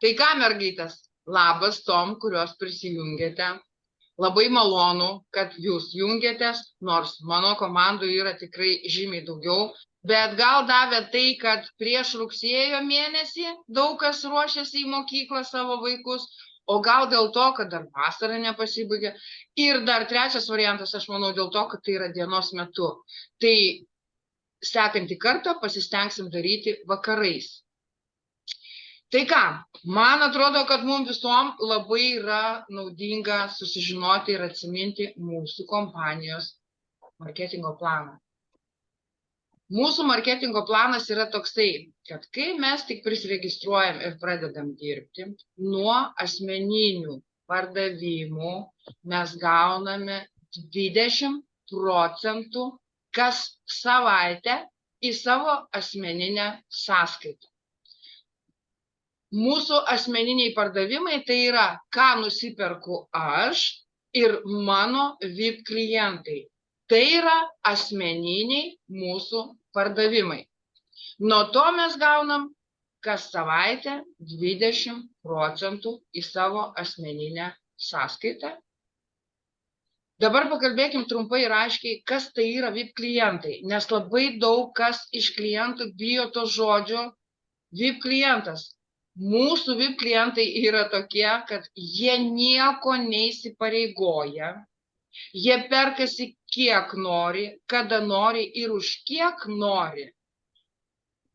Tai ką, mergaitės, labas tom, kurios prisijungėte. Labai malonu, kad jūs jungiatės, nors mano komandų yra tikrai žymiai daugiau. Bet gal davė tai, kad prieš rugsėjo mėnesį daug kas ruošiasi į mokyklą savo vaikus, o gal dėl to, kad dar vasara nepasibaigė. Ir dar trečias variantas, aš manau, dėl to, kad tai yra dienos metu. Tai sekantį kartą pasistengsim daryti vakarais. Tai ką, man atrodo, kad mums visom labai yra naudinga susižinoti ir atsiminti mūsų kompanijos marketingo planą. Mūsų marketingo planas yra toksai, kad kai mes tik prisiregistruojam ir pradedam dirbti, nuo asmeninių pardavimų mes gauname 20% kas savaitę į savo asmeninę sąskaitą. Mūsų asmeniniai pardavimai tai yra, ką nusiperku aš ir mano VIP klientai. Tai yra asmeniniai mūsų pardavimai. Nuo to mes gaunam kas savaitę 20% į savo asmeninę sąskaitą. Dabar pakalbėkim trumpai ir aiškiai, kas tai yra VIP klientai, nes labai daug kas iš klientų bijo to žodžio VIP klientas. Mūsų VIP klientai yra tokie, kad jie nieko neįsipareigoja, jie perkasi kiek nori, kada nori ir už kiek nori.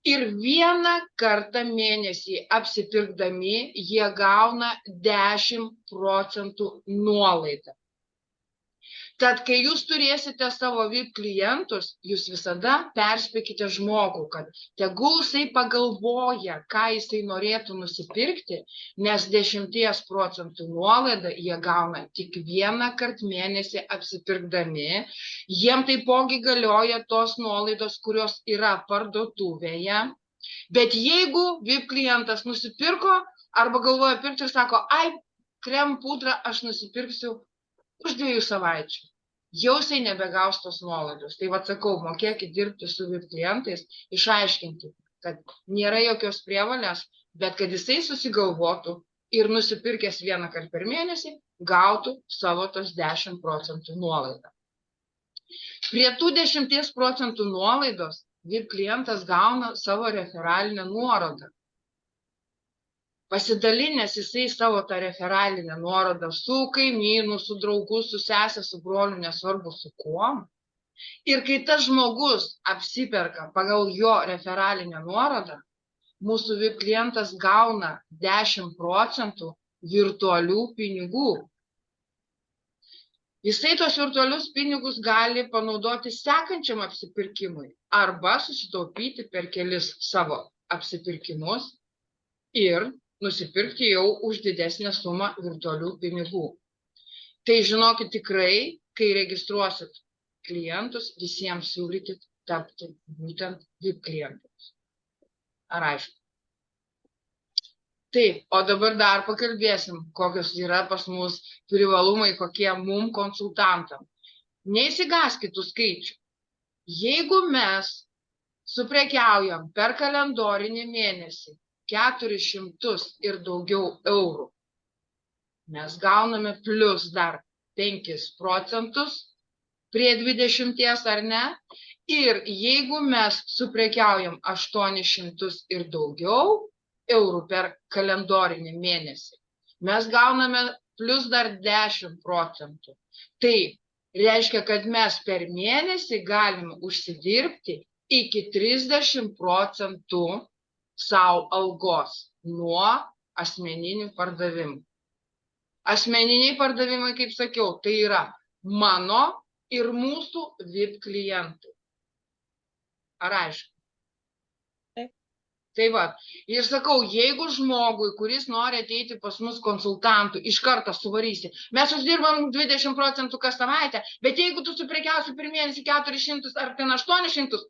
Ir vieną kartą mėnesį apsipirkdami jie gauna 10% nuolaidą. Tad, kai jūs turėsite savo VIP klientus, jūs visada perspėkite žmogų, kad tegul jisai pagalvoja, ką jisai norėtų nusipirkti, nes 10% nuolaidą jie gauna tik vieną kartą mėnesį apsipirkdami. Jiem taipogi galioja tos nuolaidos, kurios yra parduotuvėje. Bet jeigu VIP klientas nusipirko arba galvoja pirkti ir sako, ai, krem pudrą aš nusipirksiu už 2 savaičių. Jau jisai nebegaus tos nuolaidos. Tai sakau, mokėkit dirbti su VIP klientais, išaiškinti, kad nėra jokios prievalės, bet kad jisai susigalvotų ir nusipirkęs vieną kartą per mėnesį, gautų savo tos 10% nuolaidą. Prie tų 10% nuolaidos VIP klientas gauna savo referalinę nuorodą. Pasidalinęs jisai savo tą referalinę nuorodą su kaimynu, su draugu, su sese, su broliu, nesvarbu su kuo. Ir kai tas žmogus apsiperka pagal jo referalinę nuorodą, mūsų VIP klientas gauna 10% virtualių pinigų. Jisai tos virtualius pinigus gali panaudoti sekančiam apsipirkimui arba susitaupyti per kelis savo apsipirkimus ir nusipirkti jau už didesnę sumą virtualių pinigų. Tai žinokit tikrai, kai registruosit klientus, visiems siūlykit tapti būtent VIP klientais. Ar aišku? Taip, o dabar dar pakalbėsim, kokios yra pas mus privalumai, kokie mum konsultantam. Neįsigaskit tų skaičių. Jeigu mes suprekiaujam per kalendorinį mėnesį 400 ir daugiau eurų, mes gauname plus dar 5% prie 20, ar ne? Ir jeigu mes suprekiaujam 800 ir daugiau eurų per kalendorinį mėnesį, mes gauname plus dar 10%. Tai reiškia, kad mes per mėnesį galime užsidirbti iki 30% savo algos nuo asmeninių pardavimų. Asmeniniai pardavimai, kaip sakiau, tai yra mano ir mūsų VIP klientai. Ar aišku? Tai va, ir sakau, jeigu žmogui, kuris nori ateiti pas mus konsultantų, iš karto suvarysi, mes uždirbam 20% kas savaitę, bet jeigu tu suprekiausi per mėnesį 400 ar ten 800,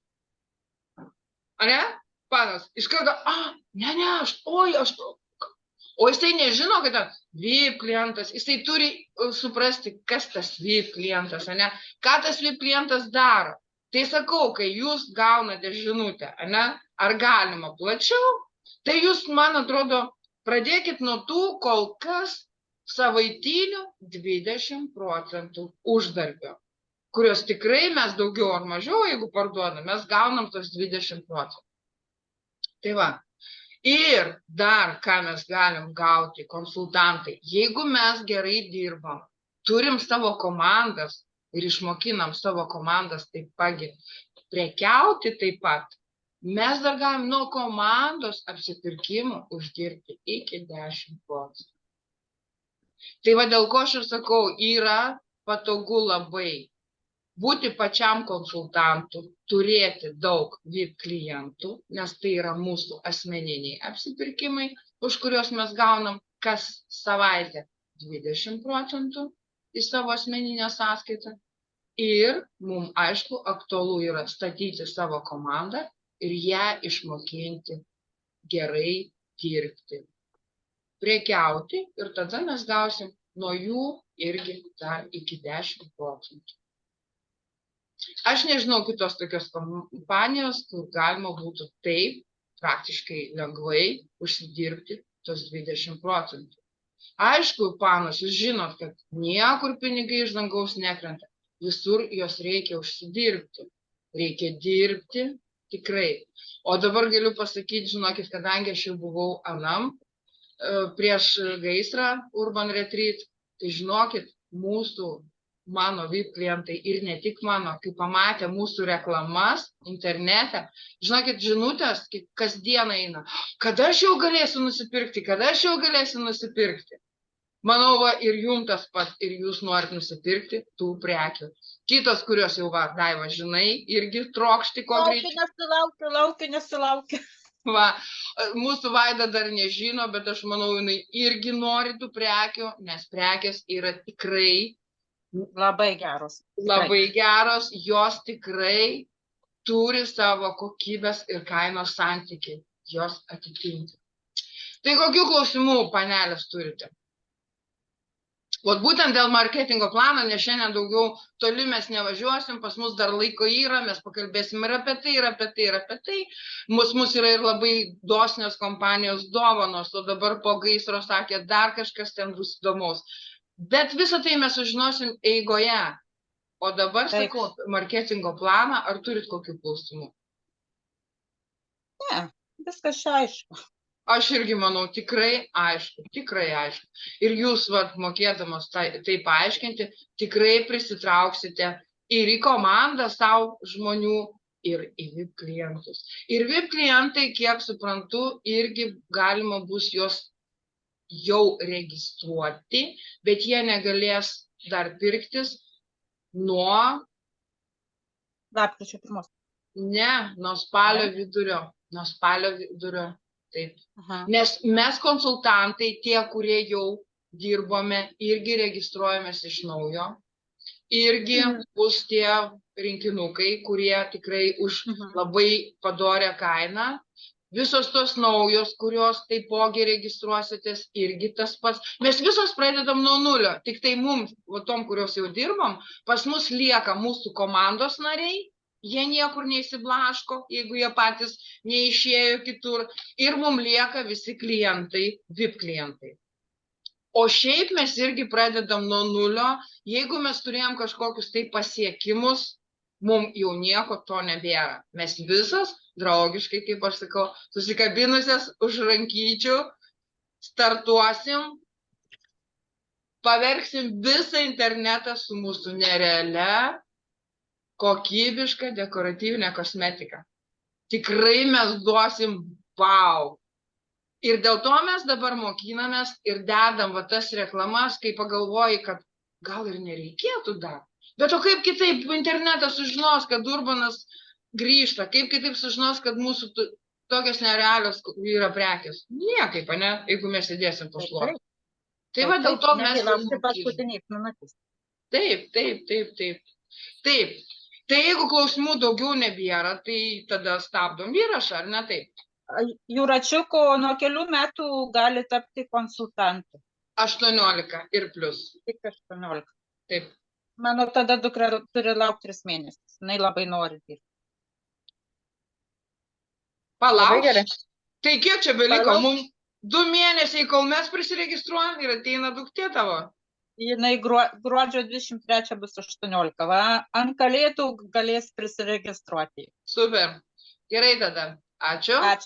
ar ne? Panas, iš karto, o jisai nežino, kad tas VIP klientas, jisai turi suprasti, kas tas VIP klientas, ne? Ką tas VIP klientas daro. Tai sakau, kai jūs gaunate žinutę, ne? Ar galima plačiau, tai jūs, man atrodo, Pradėkit nuo tų kol kas savaitinių 20% uždarbio, kurios tikrai mes daugiau ar mažiau, jeigu parduodam, mes gaunam tos 20%. Tai va. Ir dar, ką mes galim gauti, konsultantai, jeigu mes gerai dirbam, turim savo komandas ir išmokinam savo komandas taip pat prekiauti taip pat, mes dar galim nuo komandos apsipirkimų uždirbti iki 10%. Tai va dėl ko aš ir sakau, yra patogu labai būti pačiam konsultantu, turėti daug VIP klientų, nes tai yra mūsų asmeniniai apsipirkimai, už kuriuos mes gaunam kas savaitę 20% į savo asmeninę sąskaitą. Ir mums, aišku, aktualu yra statyti savo komandą ir ją išmokinti gerai dirbti, prekiauti ir tada mes gausim nuo jų irgi dar iki 10%. Aš nežinau kitos tokios kompanijos, kur galima būtų taip praktiškai lengvai užsidirbti tos 20%. Aišku, panos, jūs žinot, kad niekur pinigai iš dangaus nekrenta. Visur jos reikia užsidirbti. Reikia dirbti tikrai. O dabar galiu pasakyti, žinokit, kadangi aš jau buvau anam prieš gaisrą Urban Retreat, tai žinokit, mano VIP klientai ir ne tik mano, kai pamatė mūsų reklamas internete, žinokit, žinutės kasdieną eina, kada aš jau galėsiu nusipirkti. Manau, va, ir jums tas pats, ir jūs norit nusipirkti tų prekių. Kitos, kurios jau va, Daiva, žinai, irgi trokšti ko greičiau. Nesulaukiu. Va, mūsų Vaida dar nežino, bet aš manau, jinai irgi nori tų prekių, nes prekės yra tikrai labai geros. Labai geros, jos tikrai turi savo kokybės ir kainos santykį, jos atitinka. Tai kokių klausimų, panelės, turite? Vat būtent dėl marketingo plano, nes šiandien daugiau toli mes nevažiuosim, pas mus dar laiko yra, mes pakalbėsim ir apie tai. Mūsų yra ir labai dosnios kompanijos dovanos, o dabar po gaisro sakė, dar kažkas ten bus įdomaus. Bet visą tai mes sužinosim eigoje. O dabar sakau, marketingo planą, ar turit kokių klausimų? Ne, viskas čia aišku. Aš irgi manau, tikrai aišku. Ir jūs, vat, mokėdamas tai paaiškinti, tikrai prisitrauksite ir į komandą savo žmonių, ir į VIP klientus. Ir VIP klientai, kiek suprantu, irgi galima bus juos jau registruoti, bet jie negalės dar pirktis nuo... Lapkričio 1. Ne, nuo spalio vidurio. Taip. Nes mes konsultantai, tie, kurie jau dirbome, irgi registruojamės iš naujo. Irgi bus tie rinkinukai, kurie tikrai už labai padorę kainą. Visos tos naujos, kurios taipogi registruositės, irgi tas pats. Mes visos pradedam nuo nulio, tik tai mums, tom, kurios jau dirbam, pas mus lieka mūsų komandos nariai, jie niekur neįsiblaško, jeigu jie patys neišėjo kitur, ir mums lieka visi klientai, VIP klientai. O šiaip mes irgi pradedam nuo nulio, jeigu mes turėjom kažkokius tai pasiekimus, mums jau nieko to nebėra. Mes visos draugiškai, kaip aš sakau, susikabinusias už rankyčių, startuosim, paverksim visą internetą su mūsų nerealia, kokybiška dekoratyvinė kosmetika. Tikrai mes duosim wow. Ir dėl to mes dabar mokinamės ir dedam va tas reklamas, kai pagalvoji, kad gal ir nereikėtų dar. Bet o kaip kitaip internetas sužinos, kad Urbanas grįžta, kaip kitaip sužinos, kad mūsų tokios nerealios yra prekės. Niekaip, ne, jeigu mes sėdėsim po šluotą. Tai va dėl to mes... Taip. Tai jeigu klausimų daugiau nebėra, tai tada stabdom įrašą, ar ne taip? Jūračiuko nuo kelių metų gali tapti konsultantu. 18 ir plus. Tik 18. Taip. Mano tada dukra turi laukti 3 mėnesius. Jinai labai nori dirbti. Palauk. Tai kiek čia beliko? 2 mėnesiai, kol mes prisiregistruojam ir ateina duktė tavo. Jinai gruodžio 23 bus 18. Va, ant kalėdų galės prisiregistruoti. Super. Gerai tada. Ačiū. Ačiū.